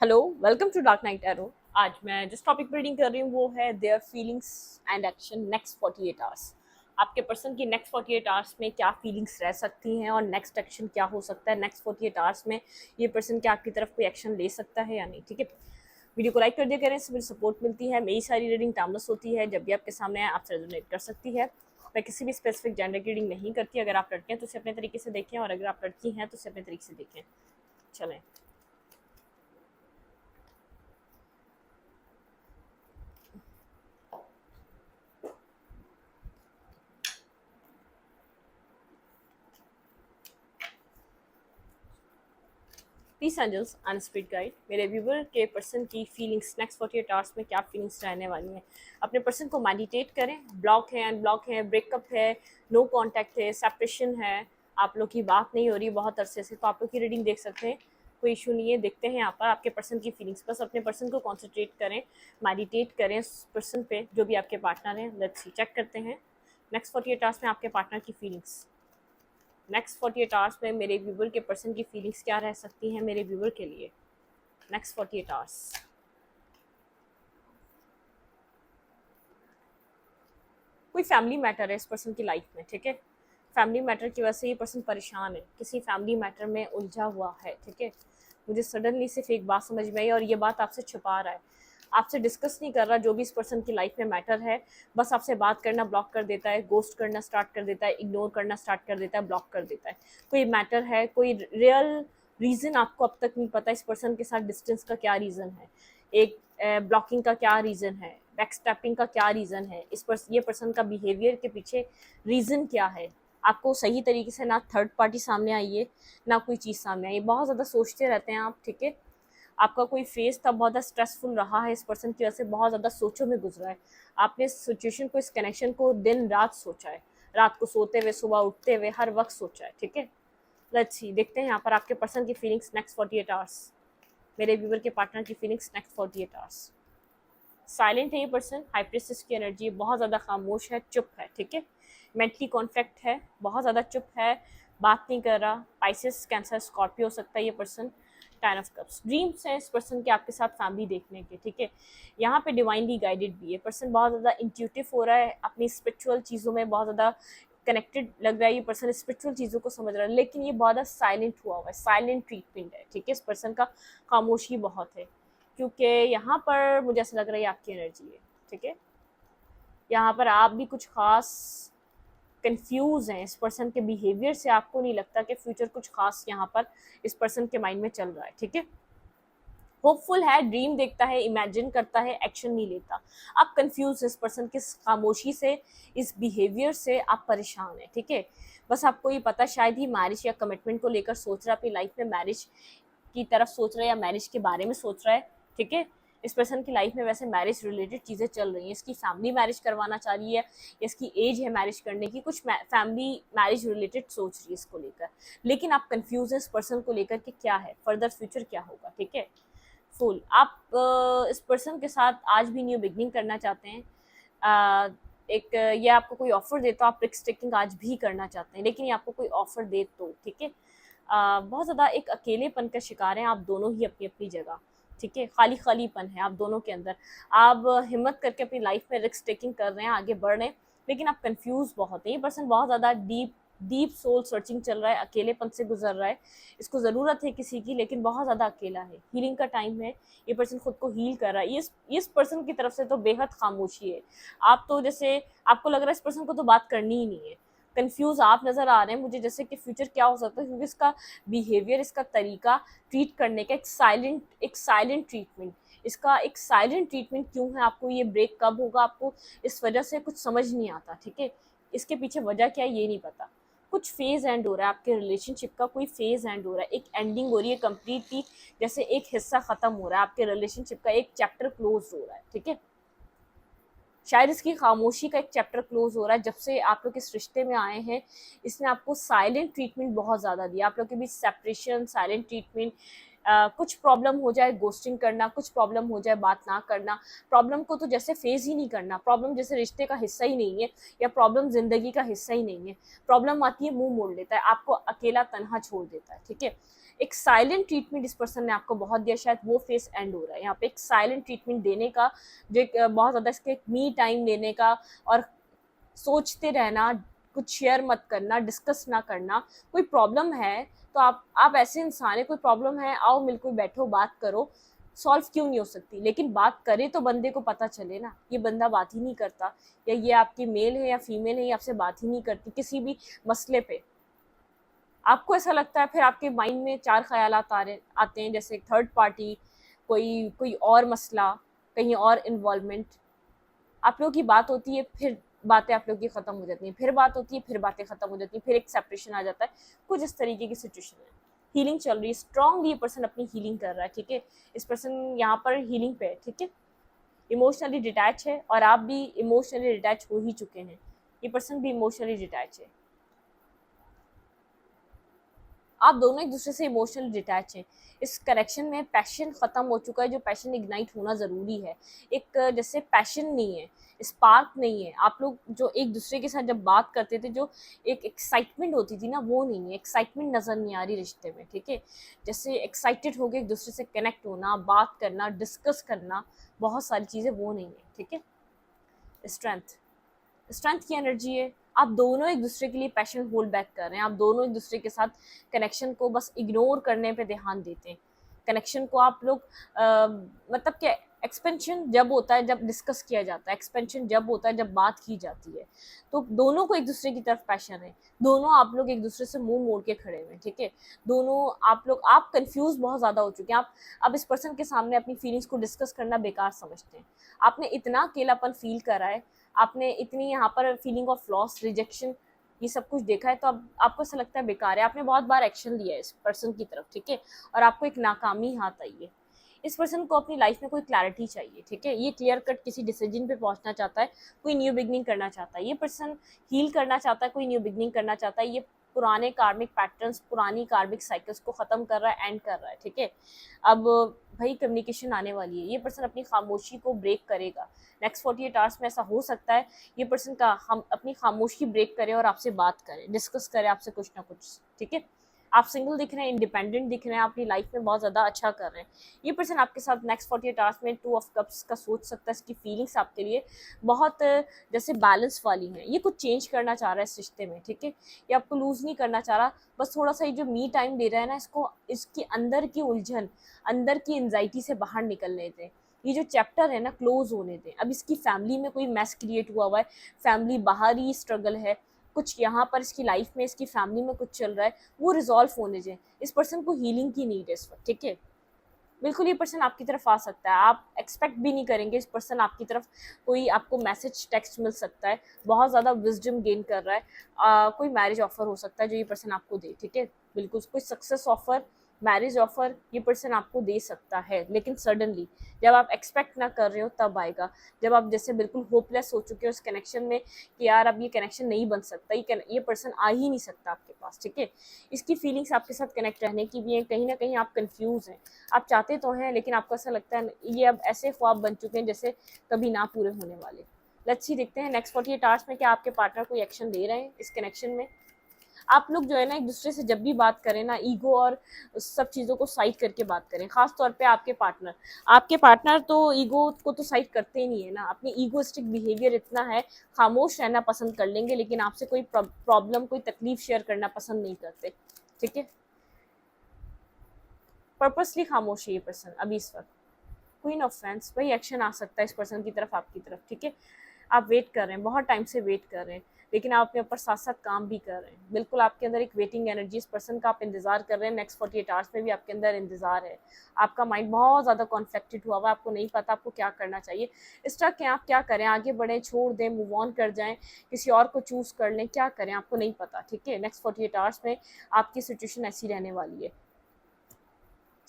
Hello, welcome to Dark Knight Arrow. आज मैं जिस टॉपिक पर रीडिंग कर रही हूँ वो है their feelings and action next 48 hours. आपके पर्सन की नेक्स्ट 48 आवर्स में क्या फीलिंग्स रह सकती हैं और नेक्स्ट एक्शन क्या हो सकता है। नेक्स्ट 48 आवर्स में ये पर्सन क्या आपकी तरफ कोई एक्शन ले सकता है या नहीं। ठीक है, वीडियो को लाइक कर दिया करें, इससे मुझे सपोर्ट मिलती है। मेरी सारी रीडिंग टाइमलेस होती है, जब भी आपके सामने आए आपसे रेजोनेट कर सकती है। मैं किसी भी स्पेसिफिक जेंडर की रीडिंग नहीं करती। अगर आप लड़के हैं तो उसे अपने तरीके से देखें, और अगर आप लड़की हैं तो उसे अपने तरीके से देखें। चलें, peace angels and spirit guide, मेरे व्यूवर के पर्सन की फीलिंग्स नेक्स्ट 48 आवर्स में क्या फीलिंग्स रहने वाली हैं। अपने पर्सन को मेडिटेट करें। ब्लॉक है, अनब्लॉक है, ब्रेकअप है, नो कांटेक्ट है, सेपरेशन है, आप लोग की बात नहीं हो रही बहुत अरसे से, तो आप लोग की रीडिंग देख सकते हैं। कोई इशू नहीं है। देखते हैं यहाँ पर आपके पर्सन की फीलिंग्स। बस अपने पर्सन को कॉन्सेंट्रेट करें, मेडिटेट करें उस पर्सन पे जो भी आपके पार्टनर हैं। लेट्स सी, चेक करते हैं नेक्स्ट 48 आवर्स में आपके पार्टनर की फीलिंग्स। नेक्स्ट 48 आवर्स में मेरे व्यूवर के पर्सन की फीलिंग्स क्या रह सकती हैं मेरे व्यूवर के लिए नेक्स्ट 48 आवर्स। कोई फैमिली मैटर है इस पर्सन की लाइफ में। ठीक है, फैमिली मैटर की वजह से ये पर्सन परेशान है, किसी फैमिली मैटर में उलझा हुआ है। ठीक है, मुझे सडनली सिर्फ एक बात समझ में आई और ये बात आपसे छुपा रहा है, आपसे डिस्कस नहीं कर रहा। जो भी इस पर्सन की लाइफ में मैटर है, बस आपसे बात करना ब्लॉक कर देता है, गोस्ट करना स्टार्ट कर देता है, इग्नोर करना स्टार्ट कर देता है, ब्लॉक कर देता है। कोई मैटर है, कोई रियल रीज़न आपको अब तक नहीं पता इस पर्सन के साथ डिस्टेंस का क्या रीज़न है, एक ब्लॉकिंग का क्या रीज़न है, बैकस्टैपिंग का क्या रीज़न है, ये पर्सन का बिहेवियर के पीछे रीज़न क्या है। आपको सही तरीके से ना थर्ड पार्टी सामने आई है, ना कोई चीज़ सामने आई है। बहुत ज़्यादा सोचते रहते हैं आप। ठीक है, आपका कोई फेस तब बहुत ज़्यादा स्ट्रेसफुल रहा है इस पर्सन की वजह से, बहुत ज़्यादा सोचों में गुजरा है। आपने इस सिचुएशन को, इस कनेक्शन को दिन रात सोचा है, रात को सोते हुए, सुबह उठते हुए, हर वक्त सोचा है। ठीक है, लेट्स सी, देखते हैं यहाँ पर आपके पर्सन की फीलिंग्स नेक्स्ट 48 आवर्स। मेरे व्यूवर के पार्टनर की फीलिंग्स नेक्स्ट 48 आवर्स। साइलेंट है ये पर्सन, हाई प्रिस्टेस की एनर्जी, बहुत ज़्यादा खामोश है, चुप है। ठीक है, मेंटली कॉन्फ्लिक्ट है, बहुत ज़्यादा चुप है, बात नहीं कर रहा। पाइसेस, कैंसर, स्कॉर्पियो हो सकता है ये person. Ten of cups, dreams हैं इस पर्सन के आपके साथ फैमिली देखने के। ठीक है, यहाँ पे डिवाइनली गाइडेड भी है पर्सन, बहुत ज़्यादा इंट्यूटिव हो रहा है, अपनी स्पिरिचुअल चीज़ों में बहुत ज़्यादा कनेक्टेड लग रहा है ये पर्सन, स्पिरिचुअल चीज़ों को समझ रहा है, लेकिन ये बहुत ज़्यादा साइलेंट हुआ हुआ है, साइलेंट ट्रीटमेंट है। ठीक है, इस पर्सन का खामोशी बहुत है, क्योंकि यहाँ पर मुझे ऐसा लग रहा है आपकी एनर्जी है। ठीक है, यहाँ पर आप भी कुछ खास कंफ्यूज हैं इस पर्सन के बिहेवियर से। आपको नहीं लगता कि फ्यूचर कुछ खास यहाँ पर इस पर्सन के माइंड में चल रहा है। ठीक है, होपफुल है, ड्रीम देखता है, इमेजिन करता है, एक्शन नहीं लेता। आप कंफ्यूज इस पर्सन की खामोशी से, इस बिहेवियर से आप परेशान हैं। ठीक है, बस आपको ये पता, शायद ही मैरिज या कमिटमेंट को लेकर सोच रहा है, अपनी लाइफ में मैरिज की तरफ सोच रहा है या मैरिज के बारे में सोच रहा है। ठीक है, इस पर्सन की लाइफ में वैसे मैरिज रिलेटेड चीज़ें चल रही हैं, इसकी फैमिली मैरिज करवाना चाह रही है, इसकी एज है मैरिज करने की, कुछ फैमिली मैरिज रिलेटेड सोच रही है इसको लेकर। लेकिन आप कंफ्यूज हैं इस पर्सन को लेकर कि क्या है फर्दर फ्यूचर क्या होगा। ठीक है, फुल आप इस पर्सन के साथ आज भी न्यू बिगनिंग करना चाहते हैं। एक ये आपको कोई ऑफर दे तो आप रिस्क टेकिंग आज भी करना चाहते हैं, लेकिन ये आपको कोई ऑफर दे तो। ठीक है, बहुत ज़्यादा एक अकेलेपन का शिकार हैं आप दोनों ही अपनी अपनी जगह। ठीक है, खाली खालीपन है आप दोनों के अंदर। आप हिम्मत करके अपनी लाइफ में रिस्क टेकिंग कर रहे हैं, आगे बढ़ रहे हैं, लेकिन आप कंफ्यूज बहुत हैं। ये पर्सन बहुत ज़्यादा डीप डीप सोल सर्चिंग चल रहा है, अकेलेपन से गुजर रहा है। इसको ज़रूरत है किसी की, लेकिन बहुत ज़्यादा अकेला है। हीलिंग का टाइम है, ये पर्सन खुद को हील कर रहा है। इस पर्सन की तरफ से तो बेहद खामोशी है। आप तो जैसे आपको लग रहा है इस पर्सन को तो बात करनी ही नहीं है। कंफ्यूज आप नज़र आ रहे हैं मुझे, जैसे कि फ्यूचर क्या हो सकता है, क्योंकि इसका बिहेवियर, इसका तरीका ट्रीट करने का एक साइलेंट ट्रीटमेंट, इसका एक साइलेंट ट्रीटमेंट क्यों है। आपको ये ब्रेक कब होगा, आपको इस वजह से कुछ समझ नहीं आता। ठीक है, इसके पीछे वजह क्या है ये नहीं पता। कुछ फेज एंड हो रहा है आपके रिलेशनशिप का, कोई फेज एंड हो रहा है, एक एंडिंग हो रही है कम्प्लीटली, जैसे एक हिस्सा खत्म हो रहा है आपके रिलेशनशिप का, एक चैप्टर क्लोज हो रहा है। ठीक है, शायद इसकी खामोशी का एक चैप्टर क्लोज हो रहा है। जब से आप लोग इस रिश्ते में आए हैं, इसने आपको साइलेंट ट्रीटमेंट बहुत ज़्यादा दिया। आप लोग के बीच सेपरेशन, साइलेंट ट्रीटमेंट, कुछ प्रॉब्लम हो जाए गोस्टिंग करना, कुछ प्रॉब्लम हो जाए बात ना करना, प्रॉब्लम को तो जैसे फेस ही नहीं करना, प्रॉब्लम जैसे रिश्ते का हिस्सा ही नहीं है, या प्रॉब्लम ज़िंदगी का हिस्सा ही नहीं है। प्रॉब्लम आती है मुंह मोड़ लेता है, आपको अकेला तनहा छोड़ देता है। ठीक है, एक साइलेंट ट्रीटमेंट इस पर्सन ने आपको बहुत दिया, शायद वो फेस एंड हो रहा है। यहाँ पे एक साइलेंट ट्रीटमेंट देने का, जो एक बहुत ज़्यादा इसके मी टाइम लेने का, और सोचते रहना, कुछ शेयर मत करना, डिस्कस ना करना। कोई प्रॉब्लम है तो आप ऐसे इंसान है, कोई प्रॉब्लम है, आओ मिलकर बैठो, बात करो, सॉल्व क्यों नहीं हो सकती, लेकिन बात करे तो बंदे को पता चले ना। ये बंदा बात ही नहीं करता, या ये आपकी मेल है या फीमेल है, ये आपसे बात ही नहीं करती किसी भी मसले पे। आपको ऐसा लगता है, फिर आपके माइंड में चार ख्यालात आते हैं, जैसे थर्ड पार्टी, कोई कोई और मसला, कहीं और इन्वॉल्वमेंट। आप लोगों की बात होती है, फिर बातें आप लोगों की ख़त्म हो जाती हैं, फिर बात होती है, फिर बातें ख़त्म हो जाती हैं, फिर एक सेपरेशन आ जाता है। कुछ इस तरीके की सिचुएशन है। हीलिंग चल रही है, स्ट्रांगली ये पर्सन अपनी हीलिंग कर रहा है, ठीक है। इस पर्सन यहाँ पर हीलिंग पे है, ठीक है। इमोशनली डिटैच है, और आप भी इमोशनली डिटैच हो ही चुके हैं। ये पर्सन भी इमोशनली डिटैच है। आप दोनों एक दूसरे से इमोशनली डिटैच हैं। इस कनेक्शन में पैशन ख़त्म हो चुका है, जो पैशन इग्नाइट होना ज़रूरी है। एक जैसे पैशन नहीं है, स्पार्क नहीं है। आप लोग जो एक दूसरे के साथ जब बात करते थे, जो एक एक्साइटमेंट होती थी ना, वो नहीं है। एक्साइटमेंट नज़र नहीं आ रही रिश्ते में, ठीक है। जैसे एक्साइटेड हो गए एक दूसरे से कनेक्ट होना, बात करना, डिस्कस करना, बहुत सारी चीज़ें, वो नहीं है, ठीक है। स्ट्रेंथ, स्ट्रेंथ की एनर्जी है। आप दोनों एक दूसरे के लिए पैशन होल्ड बैक कर रहे हैं। आप दोनों एक दूसरे के साथ कनेक्शन को बस इग्नोर करने पे ध्यान देते हैं। कनेक्शन को आप लोग मतलब क्या, एक्सपेंशन जब होता है, जब डिस्कस किया जाता है, एक्सपेंशन जब होता है, जब बात की जाती है, तो दोनों को एक दूसरे की तरफ पैशन है। दोनों आप लोग एक दूसरे से मुंह मोड़ के खड़े हुए हैं, ठीक है। दोनों आप कंफ्यूज बहुत ज़्यादा हो चुके हैं। आप अब इस पर्सन के सामने अपनी फीलिंग्स को डिस्कस करना बेकार समझते हैं। आपने इतना अकेलापन फील करा है, आपने इतनी यहाँ पर फीलिंग ऑफ लॉस, रिजेक्शन, ये सब कुछ देखा है, तो अब आपको ऐसा लगता है बेकार है। आपने बहुत बार एक्शन लिया है इस पर्सन की तरफ, ठीक है, और आपको एक नाकामी हाथ आई है। इस पर्सन को अपनी लाइफ में कोई क्लैरिटी चाहिए, ठीक है। ये क्लियर कट किसी डिसीजन पे पहुंचना चाहता है, कोई न्यू बिगनिंग करना चाहता है। ये पर्सन हील करना चाहता है, कोई न्यू बिगनिंग करना चाहता है। ये पुराने कार्मिक पैटर्न्स, पुरानी कार्मिक साइकिल्स को ख़त्म कर रहा है, एंड कर रहा है, ठीक है। अब भाई कम्युनिकेशन आने वाली है। ये पर्सन अपनी खामोशी को ब्रेक करेगा। नेक्स्ट 48 आवर्स में ऐसा हो सकता है ये पर्सन का हम अपनी खामोशी ब्रेक करें और आपसे बात करें, डिस्कस करें आपसे कुछ ना कुछ, ठीक है। आप सिंगल दिख रहे हैं, इंडिपेंडेंट दिख रहे हैं, अपनी लाइफ में बहुत ज़्यादा अच्छा कर रहे हैं। ये पर्सन आपके साथ नेक्स्ट 48 आवर्स में 2 ऑफ कप्स का सोच सकता है। इसकी फीलिंग्स आपके लिए बहुत जैसे बैलेंस वाली हैं। ये कुछ चेंज करना चाह रहा है इस रिश्ते में, ठीक है। ये आपको लूज़ नहीं करना चाह रहा, बस थोड़ा सा ये जो मी टाइम दे रहा है ना, इसको इसकी अंदर की उलझन, अंदर की एंजाइटी से बाहर निकलने दें। ये जो चैप्टर है ना, क्लोज होने दें। अब इसकी फैमिली में कोई मैस क्रिएट हुआ है, फैमिली बाहर ही स्ट्रगल है, कुछ यहाँ पर इसकी लाइफ में, इसकी फैमिली में कुछ चल रहा है, वो रिजॉल्व होने दें। इस पर्सन को हीलिंग की नीड है इस वक्त, ठीक है। बिल्कुल ये पर्सन आपकी तरफ आ सकता है। आप एक्सपेक्ट भी नहीं करेंगे इस पर्सन आपकी तरफ कोई आपको मैसेज, टेक्स्ट मिल सकता है। बहुत ज़्यादा विजडम गेन कर रहा है। कोई मैरिज ऑफर हो सकता है जो ये पर्सन आपको दे, ठीक है। बिल्कुल कोई सक्सेस ऑफर, मैरिज ऑफर ये पर्सन आपको दे सकता है, लेकिन सडनली जब आप एक्सपेक्ट ना कर रहे हो तब आएगा। जब आप जैसे बिल्कुल होपलेस हो चुके हो इस कनेक्शन में कि यार अब ये कनेक्शन नहीं बन सकता, ये पर्सन आ ही नहीं सकता आपके पास, ठीक है। इसकी फीलिंग्स आपके साथ कनेक्ट रहने की भी हैं। कहीं ना कहीं आप कंफ्यूज हैं, आप चाहते तो हैं, लेकिन आपको ऐसा लगता है ये अब ऐसे ख्वाब बन चुके हैं जैसे कभी ना पूरे होने वाले। लेट्स सी, देखते हैं नेक्स्ट 48 आवर्स में क्या आपके पार्टनर कोई एक्शन ले रहे हैं इस कनेक्शन में। आप लोग जो है ना, एक दूसरे से जब भी बात करें ना, ईगो और सब चीज़ों को साइड करके बात करें। खास तौर पे आपके पार्टनर तो ईगो को तो साइड करते ही नहीं है ना। अपनी ईगोइस्टिक बिहेवियर इतना है, खामोश रहना पसंद कर लेंगे, लेकिन आपसे कोई प्रॉब्लम, कोई तकलीफ शेयर करना पसंद नहीं करते, ठीक है। पर्पसली खामोश है ये पर्सन अभी इस वक्त। क्वीन ऑफ फैंस, वही एक्शन आ सकता है इस पर्सन की तरफ, आपकी तरफ, ठीक है। आप वेट कर रहे हैं, बहुत टाइम से वेट कर रहे हैं, लेकिन आप अपने ऊपर साथ साथ काम भी कर रहे हैं। बिल्कुल आपके अंदर एक वेटिंग एनर्जी, इस पर्सन का आप इंतजार कर रहे हैं। नेक्स्ट 48 आवर्स में भी आपके अंदर इंतजार है। आपका माइंड बहुत ज़्यादा कॉन्फ्लिक्टेड हुआ हुआ है, आपको नहीं पता आपको क्या करना चाहिए। स्टक हैं आप, क्या करें, आगे बढ़ें, छोड़ दें, मूव ऑन कर जाएं, किसी और को चूज़ कर लें, क्या करें आपको नहीं पता, ठीक है। नेक्स्ट 48 आवर्स में आपकी सिचुएशन ऐसी रहने वाली है।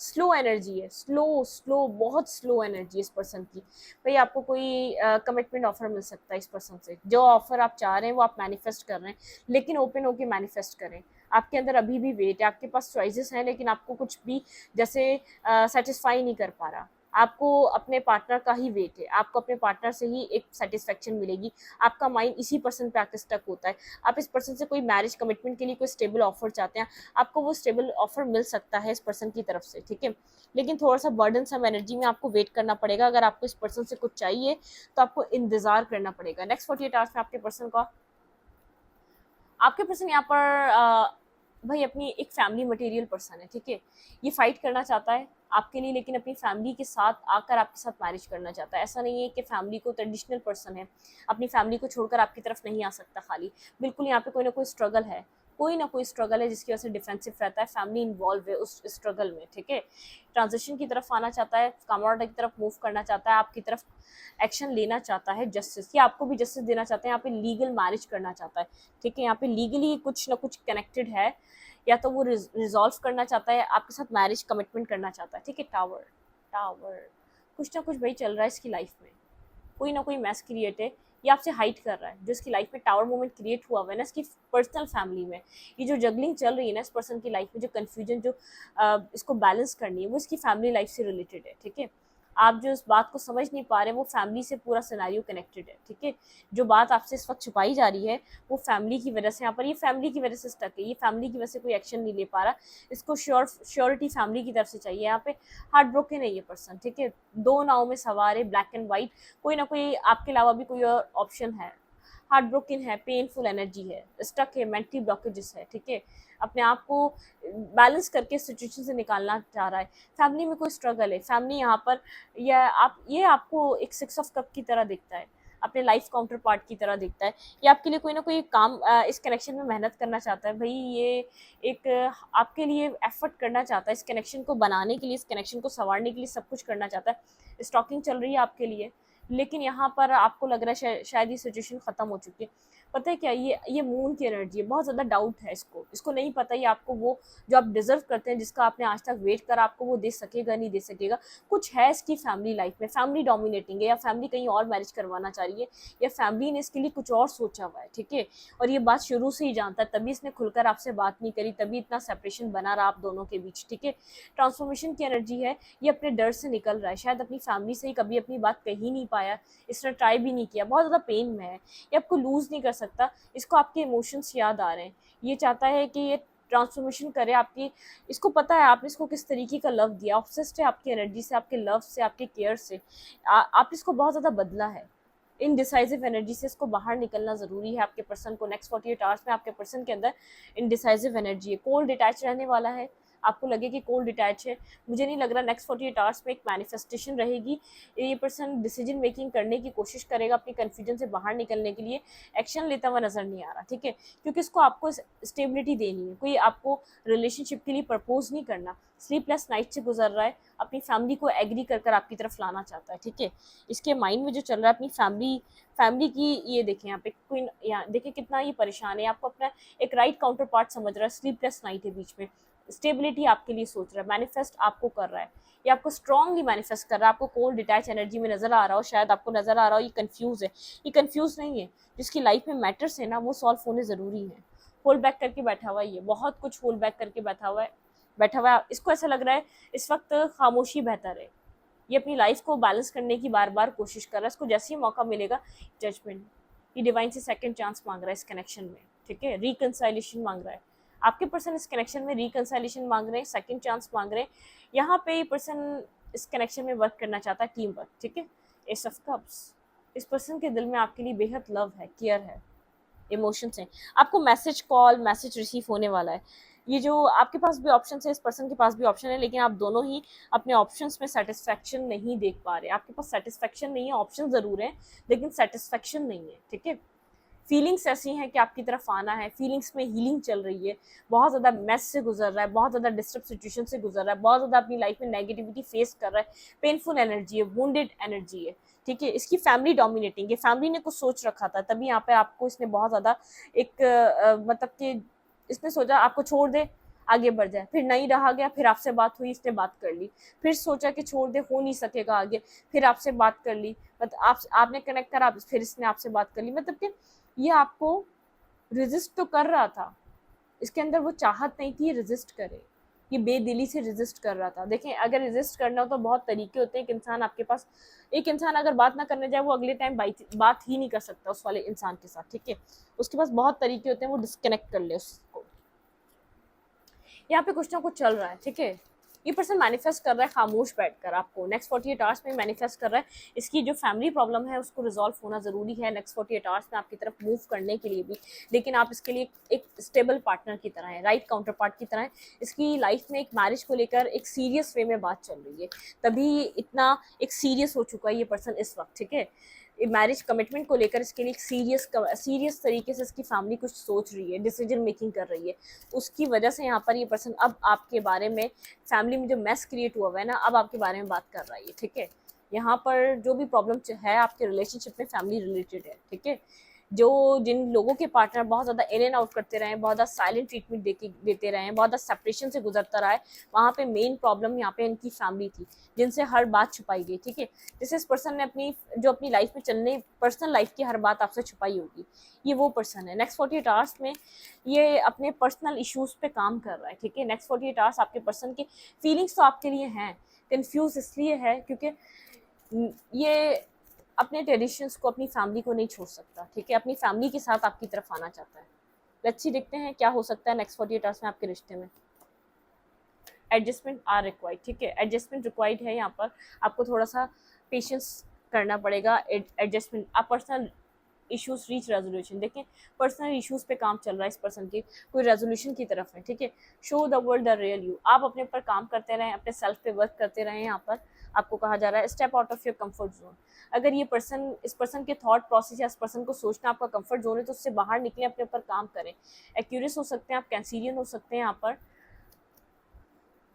स्लो एनर्जी है, स्लो बहुत स्लो एनर्जी है इस पर्सन की। भाई आपको कोई कमिटमेंट ऑफर मिल सकता है इस पर्सन से। जो ऑफर आप चाह रहे हैं वो आप मैनिफेस्ट कर रहे हैं, लेकिन ओपन होके मैनिफेस्ट करें। आपके अंदर अभी भी वेट है, आपके पास चॉइसेस हैं, लेकिन आपको कुछ भी जैसे सेटिस्फाई नहीं कर पा रहा। आपको अपने पार्टनर का ही वेट है, आपको अपने पार्टनर से ही एक सेटिस्फेक्शन मिलेगी, आपका माइंड इसी पर्सन पे आके स्टक होता है। आप इस पर्सन से कोई मैरिज कमिटमेंट के लिए कोई स्टेबल ऑफर चाहते हैं, आपको वो स्टेबल ऑफर मिल सकता है इस पर्सन की तरफ से, ठीक है, लेकिन थोड़ा सा बर्डन सम एनर्जी में आपको वेट करना पड़ेगा। अगर आपको इस पर्सन से कुछ चाहिए तो आपको इंतजार करना पड़ेगा। नेक्स्ट 48 आवर्स में आपके पर्सन यहाँ पर भाई अपनी एक फैमिली मटेरियल पर्सन है, ठीक है, ये फाइट करना चाहता है आपके लिए, लेकिन अपनी फैमिली के साथ आकर आपके साथ मैरिज करना चाहता है। ऐसा नहीं है कि फैमिली को, ट्रेडिशनल पर्सन है, अपनी फैमिली को छोड़कर आपकी तरफ नहीं आ सकता खाली, बिल्कुल यहाँ पे कोई ना कोई स्ट्रगल है, कोई ना कोई स्ट्रगल है जिसकी वजह से डिफेंसिव रहता है, फैमिली इन्वॉल्व है उस स्ट्रगल में, ठीक है, ट्रांजिशन की तरफ आना चाहता है, कामराड की तरफ मूव करना चाहता है, आपकी तरफ एक्शन लेना चाहता है, जस्टिस, या आपको भी जस्टिस देना चाहता है, यहाँ पे लीगल मैरिज करना चाहता है, ठीक है, यहाँ पे लीगली कुछ ना कुछ कनेक्टेड है, या तो वो रिजॉल्व करना चाहता है, आपके साथ मैरिज कमिटमेंट करना चाहता है, ठीक है। टावर, टावर, कुछ ना कुछ भाई चल रहा है इसकी लाइफ में, कोई ना कोई मैस क्रिएट है, ये आपसे हाइट कर रहा है, जो इसकी लाइफ में टावर मोमेंट क्रिएट हुआ है ना इसकी पर्सनल फैमिली में, ये जो जगलिंग चल रही है ना इस पर्सन की लाइफ में, जो कन्फ्यूजन, जो इसको बैलेंस करनी है, वो इसकी फैमिली लाइफ से रिलेटेड है, ठीक है। आप जो इस बात को समझ नहीं पा रहे, वो फैमिली से पूरा सिनेरियो कनेक्टेड है, ठीक है, जो बात आपसे इस वक्त छुपाई जा रही है वो फैमिली की वजह से, यहाँ पर ये फैमिली की वजह से स्टक है, ये फैमिली की वजह से कोई एक्शन नहीं ले पा रहा, इसको श्योरिटी फैमिली की तरफ से चाहिए, यहाँ पे हार्ट ब्रोकन है ये पर्सन, ठीक है, दो नाव में सवार है, ब्लैक एंड व्हाइट, कोई ना कोई आपके अलावा भी कोई और ऑप्शन है, हार्ट ब्रोकन है, पेनफुल एनर्जी है, स्टक है, मेंटली ब्लॉकेजेस है, ठीक है, अपने आप को बैलेंस करके सिचुएशन से निकालना चाह रहा है, फैमिली में कोई स्ट्रगल है, फैमिली यहाँ पर ये आपको एक 6 ऑफ कप की तरह दिखता है, अपने लाइफ काउंटर पार्ट की तरह दिखता है, ये आपके लिए कोई ना कोई काम इस कनेक्शन में मेहनत करना चाहता है भाई, ये एक आपके लिए एफर्ट करना चाहता है, इस कनेक्शन को बनाने के लिए, इस कनेक्शन को संवारने के लिए सब कुछ करना चाहता है, स्टॉकिंग चल रही है आपके लिए, लेकिन यहाँ पर आपको लग रहा है शायद ये सिचुएशन खत्म हो चुकी है। पता है क्या, ये मून की एनर्जी है, बहुत ज़्यादा डाउट है इसको नहीं पता ये आपको वो जो आप डिजर्व करते हैं, जिसका आपने आज तक वेट करा, आपको वो दे सकेगा नहीं दे सकेगा, कुछ है इसकी फैमिली लाइफ में, फैमिली डोमिनेटिंग है, या फैमिली कहीं और मैरिज करवाना चाह रही है, या फैमिली ने इसके लिए कुछ और सोचा हुआ है, ठीक है, और ये बात शुरू से ही जानता है, तभी इसने खुलकर आपसे बात नहीं करी, तभी इतना सेपरेशन बना रहा आप दोनों के बीच, ठीक है। ट्रांसफॉर्मेशन की एनर्जी है, ये अपने डर से निकल रहा है, शायद अपनी फैमिली से ही कभी अपनी बात कह ही नहीं पाया, इसने ट्राई भी नहीं किया, बहुत ज़्यादा पेन में है, ये आपको लूज़ नहीं कर सकता, इसको आपके इमोशंस याद आ रहे हैं, ये चाहता है कि ये ट्रांसफॉर्मेशन करे आपकी, इसको पता है आपने इसको किस तरीके का लव दिया, ऑब्सेस्ड है आपकी एनर्जी से, आपके लव से, आपके केयर से, आप इसको बहुत ज़्यादा बदला है, इनडिसाइजिव एनर्जी से इसको बाहर निकलना ज़रूरी है आपके पर्सन को। नेक्स्ट 48 आवर्स में आपके पर्सन के अंदर इनडिसाइजिव एनर्जी है, कोल्ड डिटैच रहने वाला है, आपको लगे कि कोल्ड डिटैच है, मुझे नहीं लग रहा। नेक्स्ट 48 आवर्स में एक मैनिफेस्टेशन रहेगी, ये पर्सन डिसीजन मेकिंग करने की कोशिश करेगा, अपनी कन्फ्यूजन से बाहर निकलने के लिए एक्शन लेता हुआ नज़र नहीं आ रहा, ठीक है, क्योंकि इसको आपको स्टेबिलिटी देनी है, कोई आपको रिलेशनशिप के लिए प्रपोज नहीं करना, स्लीपलेस नाइट से गुजर रहा है, अपनी फैमिली को एग्री कर कर आपकी तरफ लाना चाहता है, ठीक है, इसके माइंड में जो चल रहा है अपनी फैमिली की, ये देखें यहाँ पे कोई, यहाँ देखें कितना ये परेशान है, आपको अपना एक राइट काउंटर पार्ट समझ रहा है, स्लीपलेस नाइट है बीच में, स्टेबिलिटी आपके लिए सोच रहा है, मैनिफेस्ट आपको कर रहा है, ये आपको स्ट्रांगली मैनिफेस्ट कर रहा है, आपको कोल्ड डिटैच एनर्जी में नजर आ रहा हो, शायद आपको नजर आ रहा हो ये कंफ्यूज है, ये कंफ्यूज नहीं है, जिसकी लाइफ में मैटर्स है ना वो सॉल्व होने ज़रूरी है, होल्ड बैक करके बैठा हुआ है, ये बहुत कुछ होल्ड बैक करके बैठा हुआ है, इसको ऐसा लग रहा है इस वक्त खामोशी बेहतर है, ये अपनी लाइफ को बैलेंस करने की बार बार कोशिश कर रहा है, इसको जैसे ही मौका मिलेगा जजमेंट, ये डिवाइन से सेकंड चांस मांग रहा है इस कनेक्शन में, ठीक है, रिकंसाइलेशन मांग रहा है, आपके पर्सन इस कनेक्शन में रिकंसाइलेशन मांग रहे हैं, सेकंड चांस मांग रहे हैं, यहाँ पे ये पर्सन इस कनेक्शन में वर्क करना चाहता है, टीम वर्क, ठीक है। एस ऑफ कप्स, इस पर्सन के दिल में आपके लिए बेहद लव है, केयर है, इमोशंस हैं, आपको मैसेज रिसीव होने वाला है, ये जो आपके पास भी ऑप्शन है, इस पर्सन के पास भी ऑप्शन है, लेकिन आप दोनों ही अपने ऑप्शंस में सेटिस्फैक्शन नहीं देख पा रहे, आपके पास सेटिस्फैक्शन नहीं है, ऑप्शन ज़रूर है लेकिन सेटिस्फैक्शन नहीं है, ठीक है। फीलिंग्स ऐसी हैं कि आपकी तरफ आना है, फीलिंग्स में हीलिंग चल रही है, बहुत ज़्यादा मेस से गुजर रहा है, बहुत ज़्यादा डिस्टर्ब सिचुएशन से गुजर रहा है, बहुत ज़्यादा अपनी लाइफ में नेगेटिविटी फेस कर रहा है, पेनफुल एनर्जी है, वुंडेड एनर्जी है, ठीक है, इसकी फैमिली डोमिनेटिंग है, फैमिली ने कुछ सोच रखा था, तभी यहाँ पे आपको इसने बहुत ज़्यादा एक मतलब कि इसने सोचा आपको छोड़ दे आगे बढ़ जाए, फिर नहीं रहा गया, फिर आपसे बात हुई, इसने बात कर ली, फिर सोचा कि छोड़ दे, हो नहीं सकेगा आगे, फिर आपसे बात कर ली, मतलब आपने कनेक्ट करा, फिर इसने आपसे बात कर ली, मतलब कि ये आपको रेजिस्ट तो कर रहा था, इसके अंदर वो चाहत नहीं थी रेजिस्ट करे, ये बेदिली से रेजिस्ट कर रहा था। देखें, अगर रेजिस्ट करना हो तो बहुत तरीके होते हैं। एक इंसान अगर बात ना करने जाए, वो अगले टाइम बात ही नहीं कर सकता उस वाले इंसान के साथ, ठीक है। उसके पास बहुत तरीके होते हैं, वो डिस्कनेक्ट कर ले उसको। यहाँ पे कुछ ना कुछ चल रहा है, ठीक है। ये पर्सन मैनिफेस्ट कर रहा है खामोश बैठकर आपको, नेक्स्ट 48 आवर्स में मैनिफेस्ट कर रहा है। इसकी जो फैमिली प्रॉब्लम है उसको रिजॉल्व होना ज़रूरी है नेक्स्ट 48 आवर्स में आपकी तरफ मूव करने के लिए भी। लेकिन आप इसके लिए एक स्टेबल पार्टनर की तरह है, राइट काउंटर पार्ट की तरह है। इसकी लाइफ में एक मैरिज को लेकर एक सीरियस वे में बात चल रही है, तभी इतना एक सीरियस हो चुका है ये पर्सन इस वक्त, ठीक है। मैरिज कमिटमेंट को लेकर इसके लिए सीरियस तरीके से इसकी फैमिली कुछ सोच रही है, डिसीजन मेकिंग कर रही है। उसकी वजह से यहाँ पर ये पर्सन अब आपके बारे में, फैमिली में जो मैस क्रिएट हुआ है ना, अब आपके बारे में बात कर रहा है, ठीक है। यहाँ पर जो भी प्रॉब्लम है आपके रिलेशनशिप में फैमिली रिलेटेड है, ठीक है। जिन लोगों के पार्टनर बहुत ज़्यादा इन एंड आउट करते रहे, बहुत ज़्यादा साइलेंट ट्रीटमेंट देते रहे, बहुत ज़्यादा सेपरेशन से गुजरता रहा है, वहाँ पे मेन प्रॉब्लम यहाँ पे इनकी फैमिली थी, जिनसे हर बात छुपाई गई, ठीक है। जैसे इस पर्सन ने अपनी लाइफ में चलने, पर्सनल लाइफ की हर बात आपसे छुपाई होगी, ये वो पर्सन है। नेक्स्ट 48 आवर्स में ये अपने पर्सनल इश्यूज पे काम कर रहा है, ठीक है। नेक्स्ट 48 आवर्स आपके पर्सन की फीलिंग्स तो आपके लिए हैं, कन्फ्यूज इसलिए है क्योंकि ये अपने ट्रेडिशंस को, अपनी फैमिली को नहीं छोड़ सकता, ठीक है। अपनी फैमिली के साथ आपकी तरफ आना चाहता है। लेट्स सी, देखते हैं क्या हो सकता है नेक्स्ट 48 आवर्स में आपके रिश्ते में। एडजस्टमेंट आर रिक्वायर्ड, ठीक है। एडजस्टमेंट रिक्वायर्ड है, यहाँ पर आपको थोड़ा सा पेशेंस करना पड़ेगा। एडजस्टमेंट, आप पर्सनल इश्यूज रीच रेजोल्यूशन, देखें पर्सनल इश्यूज पे काम चल रहा है इस पर्सन की, कोई रेजोल्यूशन की तरफ है, ठीक है। Show the world the real you, आप अपने ऊपर काम करते रहें, अपने सेल्फ पे वर्क करते रहें। यहाँ पर आपको कहा जा रहा है step out of your comfort zone. अगर इस पर्सन के थॉट प्रोसेस या इस पर्सन को सोचना आपका कंफर्ट जोन है, तो उससे बाहर निकलें, अपने ऊपर काम करें। एक्यूरियस हो सकते हैं आप, कैंसीरियन हो सकते हैं यहाँ पर।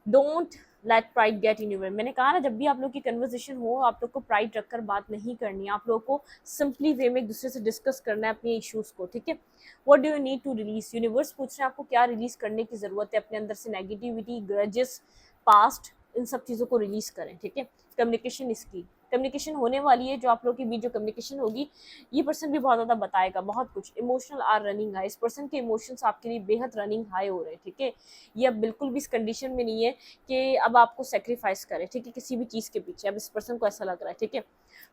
Don't let pride get in your. मैंने कहा ना, जब भी आप लोग की कन्वर्सेशन हो, आप लोग को प्राइड रखकर बात नहीं करनी है, आप लोग को सिंपली वे में एक दूसरे से डिस्कस करना है अपने इश्यूज को, ठीक है। What do you need to release, universe पूछ रहे हैं आपको क्या रिलीज करने की जरूरत है अपने अंदर से। नेगेटिविटी, ग्रजेस, पास्ट, इन सब चीज़ों को रिलीज करें, ठीक है। कम्युनिकेशन, इसकी कम्युनिकेशन होने वाली है, जो आप लोग के बीच जो कम्युनिकेशन होगी, ये पर्सन भी बहुत ज़्यादा बताएगा, बहुत कुछ। इमोशनल आर रनिंग हाई, इस पर्सन के इमोशंस आपके लिए बेहद रनिंग हाई हो रहे हैं, ठीक है। ये अब बिल्कुल भी इस कंडीशन में नहीं है कि अब आपको सेक्रीफाइस करें, ठीक है, किसी भी चीज़ के पीछे। अब इस पर्सन को ऐसा लग रहा है, ठीक है।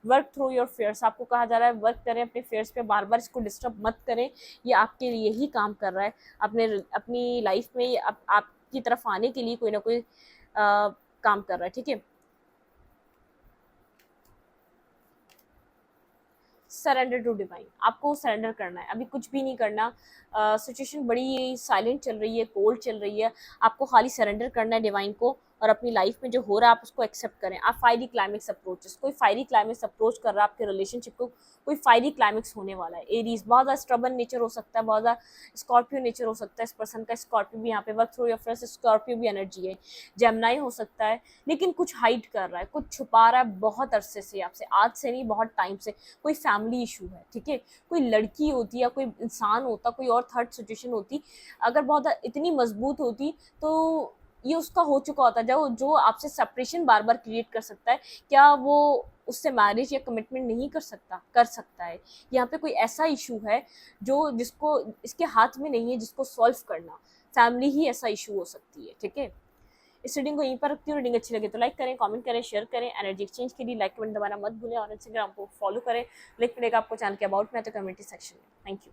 वर्क थ्रू योर फेयर्स, आपको कहा जा रहा है वर्क करें अपने फेयर्स पे, बार बार इसको डिस्टर्ब मत करें, ये आपके लिए ही काम कर रहा है। अपनी लाइफ में आपकी तरफ आने के लिए कोई ना कोई काम कर रहा है, ठीक है। सरेंडर टू डिवाइन, आपको सरेंडर करना है, अभी कुछ भी नहीं करना। सिचुएशन बड़ी साइलेंट चल रही है, कोल्ड चल रही है, आपको खाली सरेंडर करना है डिवाइन को, और अपनी लाइफ में जो हो रहा है आप उसको एक्सेप्ट करें। आप फायरी क्लाइमेक्स अप्रोचेस, कोई फायरी क्लाइमेक्स अप्रोच कर रहा है आपके रिलेशनशिप को, कोई फायरी क्लाइमेक्स होने वाला है। एरीज, बहुत ज़्यादा स्ट्रबन नेचर हो सकता है, बहुत ज़्यादा स्कॉर्पियो नेचर हो सकता है इस पर्सन का। स्कॉर्पियो भी यहाँ पे work through your fears, Scorpio भी एनर्जी है। जेमिनी हो सकता है, लेकिन कुछ हाइड कर रहा है, कुछ छुपा रहा है बहुत अरसे से आपसे, आज से नहीं बहुत टाइम से। कोई फैमिली इशू है, ठीक है। कोई लड़की होती या कोई इंसान होता, कोई और थर्ड सिचुएशन होती, अगर बहुत इतनी मजबूत होती तो ये उसका हो चुका होता। जो आपसे सेपरेशन बार बार क्रिएट कर सकता है, क्या वो उससे मैरिज या कमिटमेंट नहीं कर सकता है। यहाँ पे कोई ऐसा इशू है जिसको इसके हाथ में नहीं है, जिसको सॉल्व करना। फैमिली ही ऐसा इशू हो सकती है, ठीक है। इस रीडिंग को यहीं पर रखती हूँ। रीडिंग अच्छी लगे तो लाइक करें, कमेंट करें, शेयर करें। एनर्जी एक्सचेंज के लिए लाइक कमेंट दबाना मत भूलें, और इंस्टाग्राम को फॉलो करें। लिंक मिलेगा आपको चैनल के अबाउट में, तो कम्युनिटी सेक्शन में। Thank you.